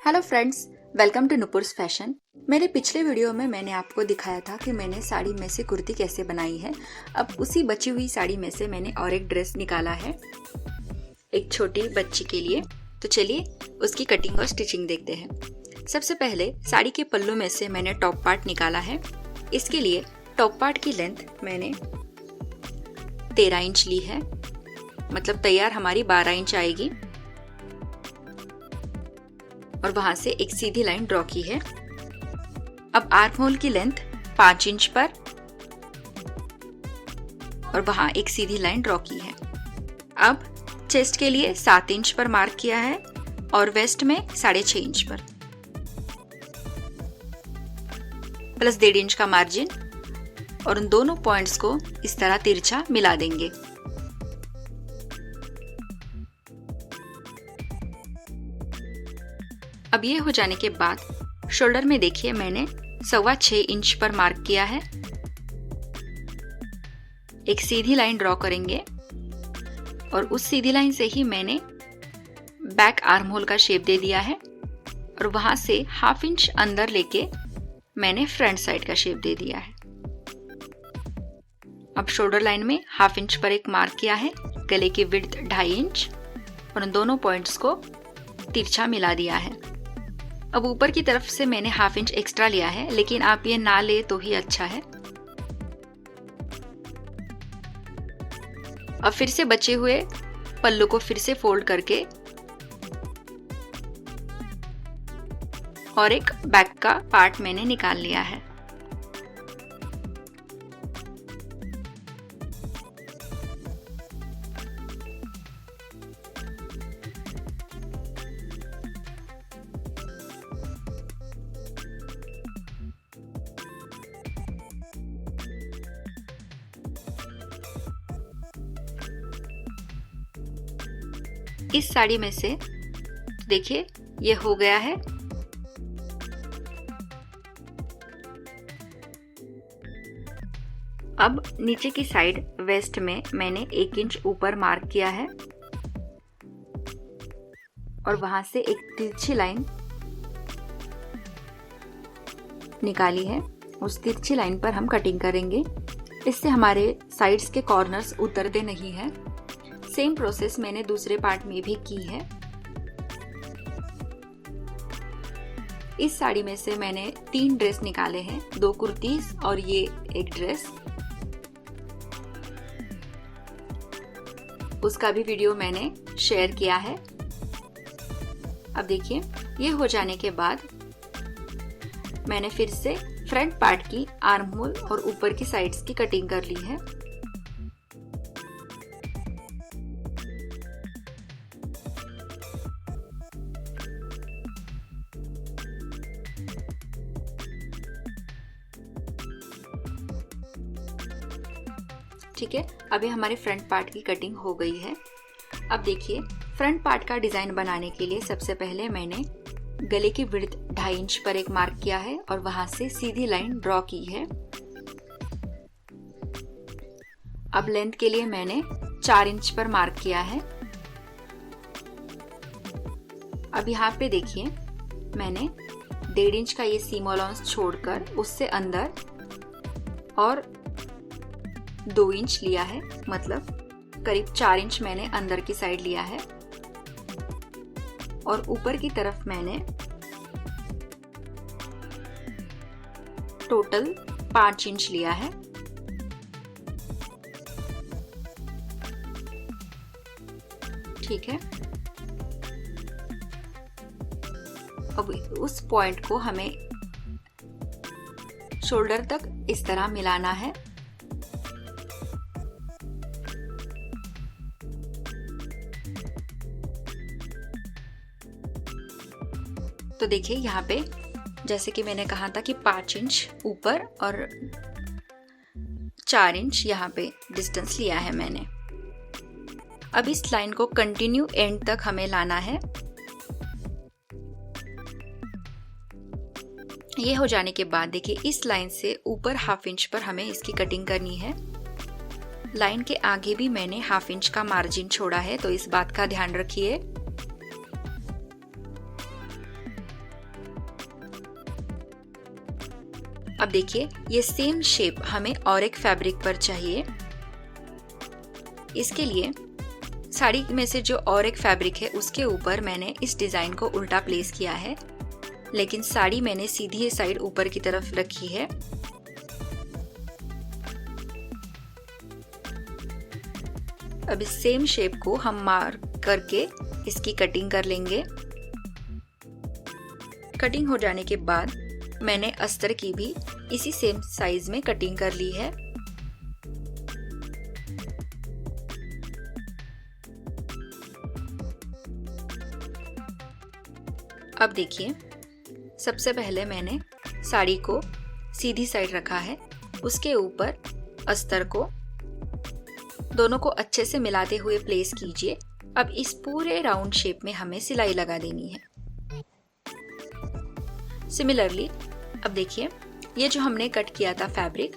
Hello friends, welcome to Nupur's fashion. मेरे पिछले video में मैंने आपको दिखाया था कि मैंने साड़ी में से कुर्ती कैसे बनाई है। अब उसी बची हुई साड़ी में से मैंने और एक ड्रेस निकाला है एक छोटी बच्ची के लिए। तो चलिए उसकी कटिंग और स्टिचिंग देखते हैं। सबसे पहले साड़ी के पल्लू में से मैंने टॉप पार्ट निकाला है। इसके लिए टॉप पार्ट की लेंथ मैंने 13 इंच ली है, मतलब तैयार हमारी 12 इंच आएगी। और वहां से एक सीधी लाइन ड्रॉ की है। अब आर्म होल की लेंथ 5 इंच पर और वहां एक सीधी लाइन ड्रॉ की है। अब चेस्ट के लिए 7 इंच पर मार्क किया है और वेस्ट में 6.5 इंच पर, प्लस 1.5 इंच का मार्जिन। और उन दोनों पॉइंट्स को इस तरह तिरछा मिला देंगे। अब ये हो जाने के बाद शोल्डर में देखिए मैंने 6.25 इंच पर मार्क किया है। एक सीधी लाइन ड्रॉ करेंगे और उस सीधी लाइन से ही मैंने बैक आर्म होल का शेप दे दिया है और वहां से 1/2 इंच अंदर लेके मैंने फ्रंट साइड का शेप दे दिया है। अब शोल्डर लाइन में 1/2 इंच पर एक मार्क किया है, गले की विड्थ 2.5 इंच और उन दोनों पॉइंट्स को तिरछा मिला दिया है। अब ऊपर की तरफ से मैंने 1/2 इंच एक्स्ट्रा लिया है, लेकिन आप ये ना ले तो ही अच्छा है। अब फिर से बचे हुए पल्लू को फिर से फोल्ड करके और एक बैक का पार्ट मैंने निकाल लिया है। इस साड़ी में से देखिए ये हो गया है। अब नीचे की साइड वेस्ट में मैंने 1 इंच ऊपर मार्क किया है और वहां से एक तिरछी लाइन निकाली है। उस तिरछी लाइन पर हम कटिंग करेंगे। इससे हमारे साइड्स के कॉर्नर्स उतरते नहीं हैं। सेम प्रोसेस मैंने दूसरे पार्ट में भी की है। इस साड़ी में से मैंने 3 ड्रेस निकाले हैं, 2 कुर्तीज और ये एक ड्रेस। उसका भी वीडियो मैंने शेयर किया है। अब देखिए ये हो जाने के बाद मैंने फिर से फ्रंट पार्ट की आर्म होल और ऊपर की साइड्स की कटिंग कर ली है। ठीक है, अभी हमारे फ्रंट पार्ट की कटिंग हो गई है। अब देखिए फ्रंट पार्ट का डिजाइन बनाने के लिए सबसे पहले मैंने गले की विड्थ 2.5 इंच पर एक मार्क किया है और वहां से सीधी लाइन ड्रॉ की है। अब लेंथ के लिए मैंने 4 इंच पर मार्क किया है। अब यहाँ पे देखिए मैंने 1.5 इंच का ये सीम अलाउंस छोड़कर उससे अंदर और 2 इंच लिया है, मतलब करीब 4 इंच मैंने अंदर की साइड लिया है। और ऊपर की तरफ मैंने टोटल 5 इंच लिया है। ठीक है, अब उस पॉइंट को हमें शोल्डर तक इस तरह मिलाना है। तो देखिए यहाँ पे जैसे कि मैंने कहा था कि 5 इंच ऊपर और 4 इंच यहाँ पे डिस्टेंस लिया है मैंने। अब इस लाइन को कंटिन्यू एंड तक हमें लाना है। ये हो जाने के बाद देखिए इस लाइन से ऊपर 1/2 इंच पर हमें इसकी कटिंग करनी है। लाइन के आगे भी मैंने 1/2 इंच का मार्जिन छोड़ा है, तो इस बात का ध्यान रखिए। अब देखिए ये सेम शेप हमें और एक फैब्रिक पर चाहिए। इसके लिए साड़ी में से जो और एक फैब्रिक है उसके ऊपर मैंने इस डिजाइन को उल्टा प्लेस किया है, लेकिन साड़ी मैंने सीधी साइड ऊपर की तरफ रखी है। अब इस सेम शेप को हम मार्क करके इसकी कटिंग कर लेंगे। कटिंग हो जाने के बाद मैंने अस्तर की भी इसी सेम साइज में कटिंग कर ली है। अब देखिए सबसे पहले मैंने साड़ी को सीधी साइड रखा है, उसके ऊपर अस्तर को दोनों को अच्छे से मिलाते हुए प्लेस कीजिए। अब इस पूरे राउंड शेप में हमें सिलाई लगा देनी है। सिमिलरली अब देखिए ये जो हमने कट किया था फैब्रिक,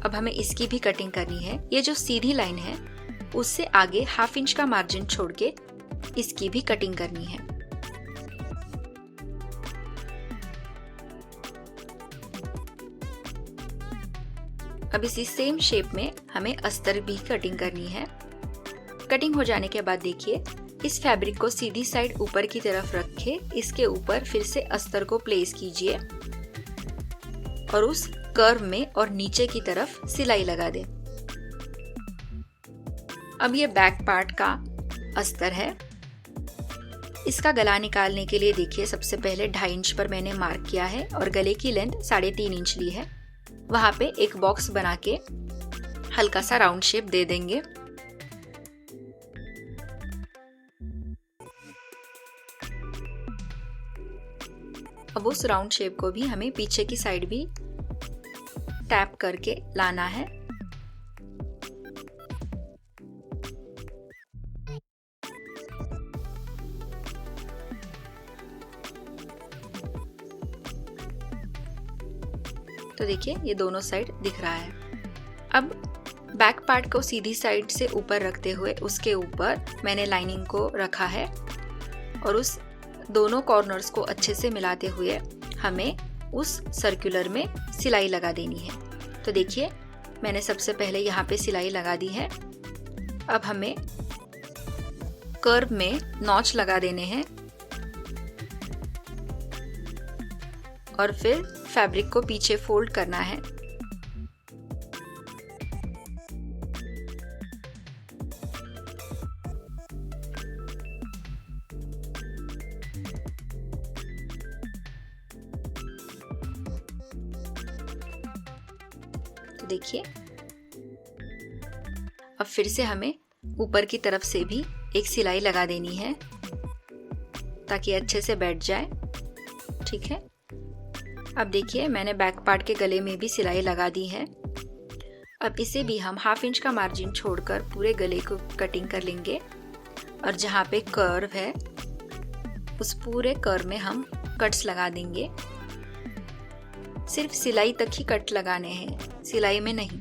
अब हमें इसकी भी कटिंग करनी है। ये जो सीधी लाइन है उससे आगे 1/2 इंच का मार्जिन छोड़ के इसकी भी कटिंग करनी है। अब इसी सेम शेप में हमें अस्तर भी कटिंग करनी है। कटिंग हो जाने के बाद देखिए इस फैब्रिक को सीधी साइड ऊपर की तरफ रखे, इसके ऊपर फिर से अस्तर को प्लेस कीजिए और उस कर्व में और नीचे की तरफ सिलाई लगा दें। अब ये बैक पार्ट का अस्तर है। इसका गला निकालने के लिए देखिए सबसे पहले 2.5 इंच पर मैंने मार्क किया है और गले की लेंथ 3.5 इंच ली है। वहां पे एक बॉक्स बना के हल्का सा राउंड शेप दे देंगे। अब उस राउंड शेप को भी हमें पीछे की साइड भी टैप करके लाना है। तो देखिए ये दोनों साइड दिख रहा है। अब बैक पार्ट को सीधी साइड से ऊपर रखते हुए उसके ऊपर मैंने लाइनिंग को रखा है और उस दोनों कॉर्नर्स को अच्छे से मिलाते हुए हमें उस सर्कुलर में सिलाई लगा देनी है। तो देखिए मैंने सबसे पहले यहाँ पे सिलाई लगा दी है। अब हमें कर्व में नॉच लगा देने हैं और फिर फैब्रिक को पीछे फोल्ड करना है। तो देखिए अब फिर से हमें ऊपर की तरफ से भी एक सिलाई लगा देनी है ताकि अच्छे से बैठ जाए। ठीक है, अब देखिए मैंने बैक पार्ट के गले में भी सिलाई लगा दी है। अब इसे भी हम 1/2 इंच का मार्जिन छोड़कर पूरे गले को कटिंग कर लेंगे और जहाँ पे कर्व है उस पूरे कर्व में हम कट्स लगा देंगे। सिर्फ सिलाई तक ही कट लगाने हैं, सिलाई में नहीं।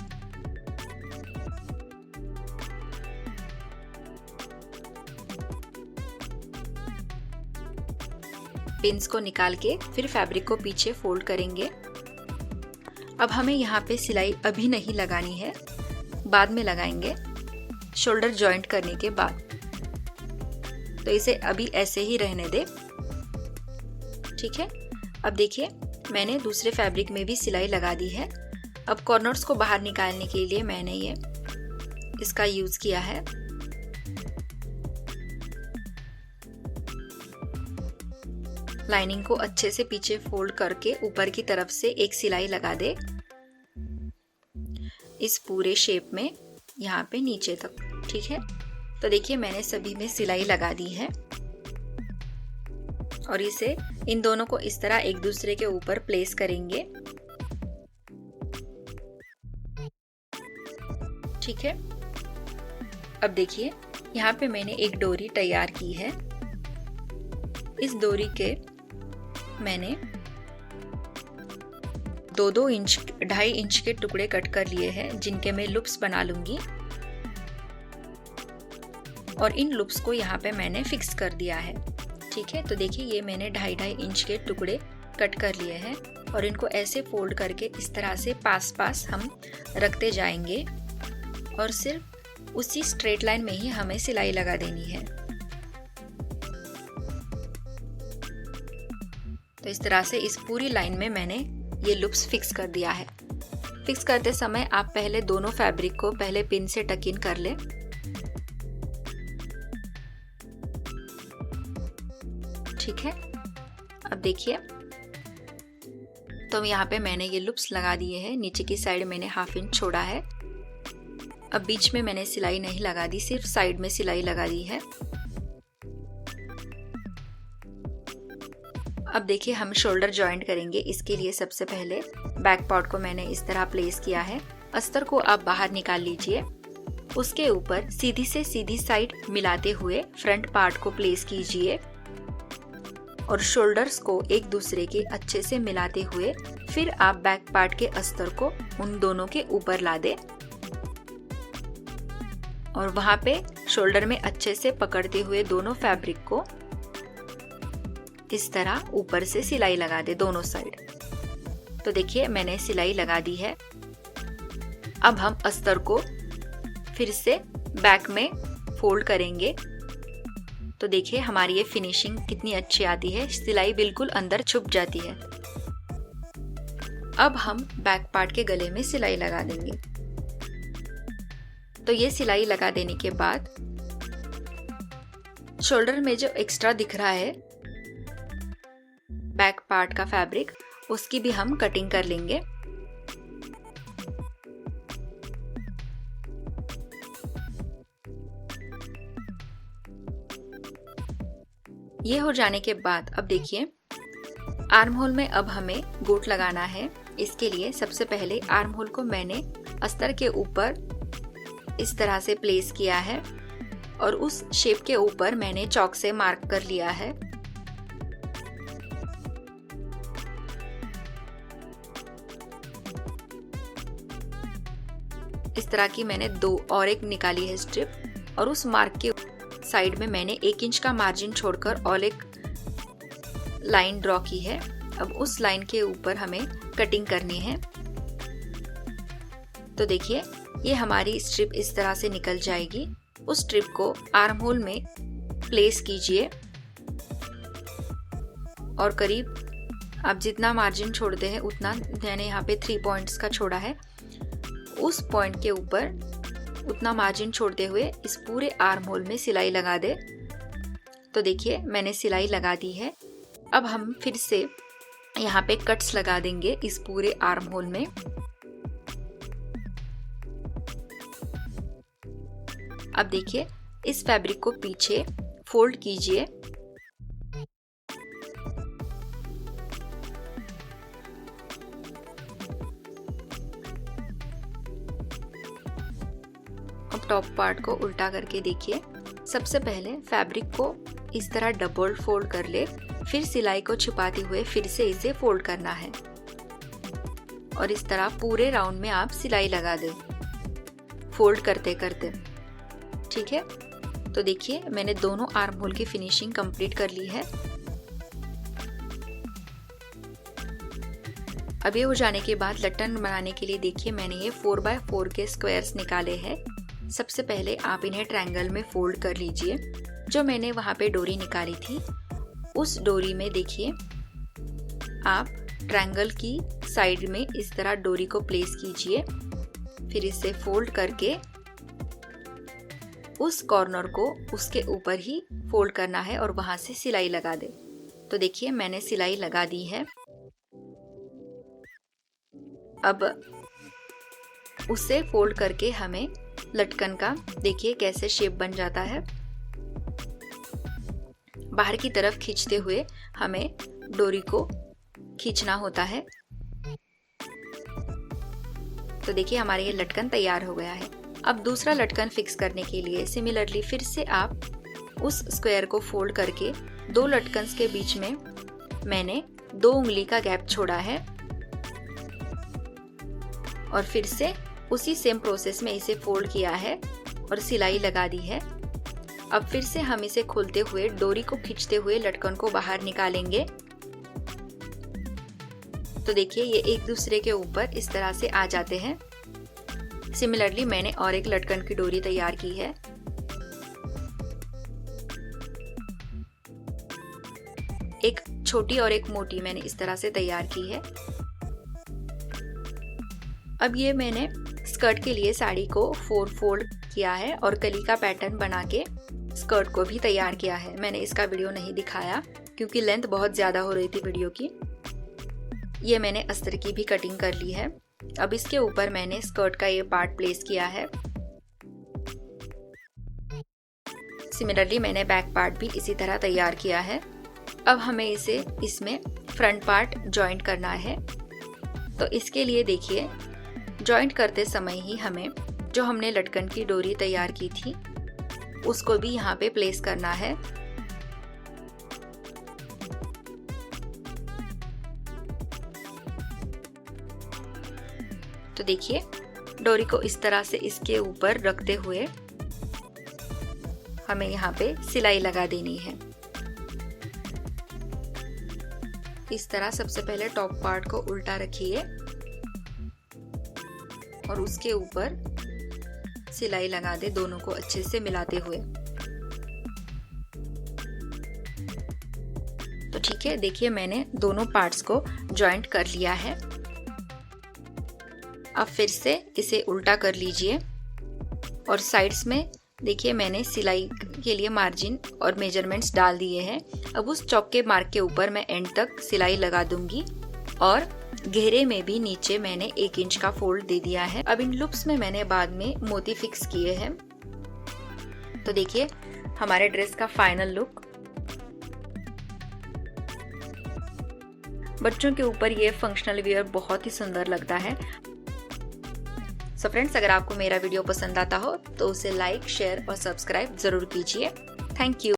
पिंस को निकाल के फिर फैब्रिक को पीछे फोल्ड करेंगे। अब हमें यहाँ पे सिलाई अभी नहीं लगानी है, बाद में लगाएंगे शोल्डर जॉइंट करने के बाद। तो इसे अभी ऐसे ही रहने दे। ठीक है, अब देखिए मैंने दूसरे फैब्रिक में भी सिलाई लगा दी है। अब कॉर्नर्स को बाहर निकालने के लिए मैंने ये इसका यूज किया है। लाइनिंग को अच्छे से पीछे फोल्ड करके ऊपर की तरफ से एक सिलाई लगा दे इस पूरे शेप में, यहाँ पे नीचे तक। ठीक है, तो देखिए मैंने सभी में सिलाई लगा दी है और इसे इन दोनों को इस तरह एक दूसरे के ऊपर प्लेस करेंगे। ठीक है, अब देखिए यहाँ पे मैंने एक डोरी तैयार की है। इस डोरी के मैंने 2-2 इंच 2.5 इंच के टुकड़े कट कर लिए हैं, जिनके मैं लूप्स बना लूंगी और इन लूप्स को यहाँ पे मैंने फिक्स कर दिया है। ठीक है, तो देखिए ये मैंने 2.5 इंच के टुकड़े कट कर लिए हैं। और इनको ऐसे फोल्ड करके इस तरह से पास पास हम रखते जाएंगे और सिर्फ उसी स्ट्रेट लाइन में ही हमें सिलाई लगा देनी है। तो इस तरह से इस पूरी लाइन में मैंने ये लूप्स फिक्स कर दिया है। फिक्स करते समय आप पहले दोनों फैब्रिक को पहले पिन से टक इन कर ले। ठीक है, अब देखिए तो यहाँ पे मैंने ये लूप्स लगा दिए हैं। नीचे की साइड मैंने 1/2 इंच छोड़ा है। अब बीच में मैंने सिलाई नहीं लगा दी, सिर्फ साइड में सिलाई लगा दी है। अब देखिए हम शोल्डर जॉइंट करेंगे। इसके लिए सबसे पहले बैक पार्ट को मैंने इस तरह प्लेस किया है। अस्तर को आप बाहर निकाल लीजिए। उसके ऊपर सीधी से सीधी साइड मिलाते हुए फ्रंट पार्ट को प्लेस कीजिए और शोल्डर्स को एक दूसरे के अच्छे से मिलाते हुए फिर आप बैक पार्ट के अस्तर को उन दोनों के ऊपर ला दें और वहां पे शोल्डर में अच्छे से पकड़ते हुए दोनों फैब्रिक को इस तरह ऊपर से सिलाई लगा दे दोनों साइड। तो देखिए मैंने सिलाई लगा दी है। अब हम अस्तर को फिर से बैक में फोल्ड करेंगे। तो देखिए हमारी ये फिनिशिंग कितनी अच्छी आती है, सिलाई बिल्कुल अंदर छुप जाती है। अब हम बैक पार्ट के गले में सिलाई लगा देंगे। तो ये सिलाई लगा देने के बाद शोल्डर में जो एक्स्ट्रा दिख रहा है बैक पार्ट का फैब्रिक, उसकी भी हम कटिंग कर लेंगे। ये हो जाने के बाद अब देखिए आर्म होल में अब हमें गोट लगाना है। इसके लिए सबसे पहले आर्म होल को मैंने अस्तर के ऊपर इस तरह से प्लेस किया है और उस शेप के ऊपर मैंने चॉक से मार्क कर लिया है। इस तरह की मैंने 2 और एक निकाली है स्ट्रिप और उस मार्क के साइड में मैंने 1 इंच का मार्जिन छोड़कर और एक लाइन ड्रॉ की है। अब उस लाइन के ऊपर हमें कटिंग करनी है। तो देखिए ये हमारी स्ट्रिप इस तरह से निकल जाएगी। उस स्ट्रिप को आर्म होल में प्लेस कीजिए और करीब आप जितना मार्जिन छोड़ते हैं उतना, मैंने यहाँ पे 3 पॉइंट्स का छोड़ा है, उस पॉइंट के ऊपर उतना मार्जिन छोड़ते हुए इस पूरे आर्म होल में सिलाई लगा दे। तो देखिए मैंने सिलाई लगा दी है। अब हम फिर से यहाँ पे कट्स लगा देंगे इस पूरे आर्म होल में। अब देखिए इस फैब्रिक को पीछे फोल्ड कीजिए अब टॉप पार्ट को उल्टा करके देखिए। सबसे पहले फैब्रिक को इस तरह डबल फोल्ड कर ले, फिर सिलाई को छुपाते हुए फिर से इसे फोल्ड करना है और इस तरह पूरे राउंड में आप सिलाई लगा दें फोल्ड करते करते। ठीक है, तो देखिए मैंने दोनों आर्म होल की फिनिशिंग कंप्लीट कर ली है। अब ये हो जाने के बाद लट्टन बनाने के लिए देखिए मैंने ये 4x4 के स्क्वायर्स निकाले हैं। सबसे पहले आप इन्हें ट्रायंगल में फोल्ड कर लीजिए। जो मैंने वहां पे डोरी निकाली थी उस डोरी में देखिए आप ट्रायंगल की साइड में इस तरह डोरी को प्लेस कीजिए, फिर इसे फोल्ड करके उस कॉर्नर को उसके ऊपर ही फोल्ड करना है और वहां से सिलाई लगा दे। तो देखिए मैंने सिलाई लगा दी है। अब उसे फोल्ड करके हमें लटकन का देखिए कैसे शेप बन जाता है। बाहर की तरफ खींचते हुए हमें डोरी को खींचना होता है। तो देखिए हमारे ये लटकन तैयार हो गया है। अब दूसरा लटकन फिक्स करने के लिए सिमिलरली फिर से आप उस स्क्वायर को फोल्ड करके 2 लटकन्स के बीच में मैंने 2 उंगली का गैप छोड़ा है और फिर से उसी सेम प्रोसेस में इसे फोल्ड किया है और सिलाई लगा दी है। अब फिर से हम इसे खोलते हुए डोरी को खींचते हुए लटकन को बाहर निकालेंगे। तो तो देखिए ये एक दूसरे के ऊपर इस तरह से आ जाते हैं। सिमिलरली मैंने और एक लटकन की डोरी तैयार की है। एक छोटी और एक मोटी मैंने इस तरह से तैयार की है। अब ये मैंने स्कर्ट के लिए साड़ी को 4 फोल्ड किया है और कली का पैटर्न बना के स्कर्ट को भी तैयार किया है। मैंने इसका वीडियो नहीं दिखाया क्योंकि लेंथ बहुत ज़्यादा हो रही थी वीडियो की। ये मैंने अस्तर की भी कटिंग कर ली है। अब इसके ऊपर मैंने स्कर्ट का ये पार्ट प्लेस किया है। सिमिलरली मैंने बैक पार्ट भी इसी तरह तैयार किया है। अब हमें इसे इसमें फ्रंट पार्ट जॉइंट करना है। तो इसके लिए देखिए जॉइंट करते समय ही हमें जो हमने लटकन की डोरी तैयार की थी उसको भी यहाँ पे प्लेस करना है। तो देखिए डोरी को इस तरह से इसके ऊपर रखते हुए हमें यहाँ पे सिलाई लगा देनी है। इस तरह सबसे पहले टॉप पार्ट को उल्टा रखिए और उसके ऊपर सिलाई लगा दे, दोनों को अच्छे से मिलाते हुए। तो ठीक है, देखिए मैंने दोनों पार्ट्स को जॉइंट कर लिया है। अब फिर से इसे उल्टा कर लीजिए और साइड्स में देखिए मैंने सिलाई के लिए मार्जिन और मेजरमेंट्स डाल दिए हैं। अब उस चौक के मार्क के ऊपर मैं एंड तक सिलाई लगा दूंगी और घेरे में भी नीचे मैंने 1 इंच का फोल्ड दे दिया है। अब इन लूप्स में मैंने बाद में मोती फिक्स किए हैं। तो देखिए हमारे ड्रेस का फाइनल लुक। बच्चों के ऊपर ये फंक्शनल वियर बहुत ही सुंदर लगता है। सो फ्रेंड्स, अगर आपको मेरा वीडियो पसंद आता हो तो उसे लाइक, शेयर और सब्सक्राइब जरूर कीजिए। Thank you.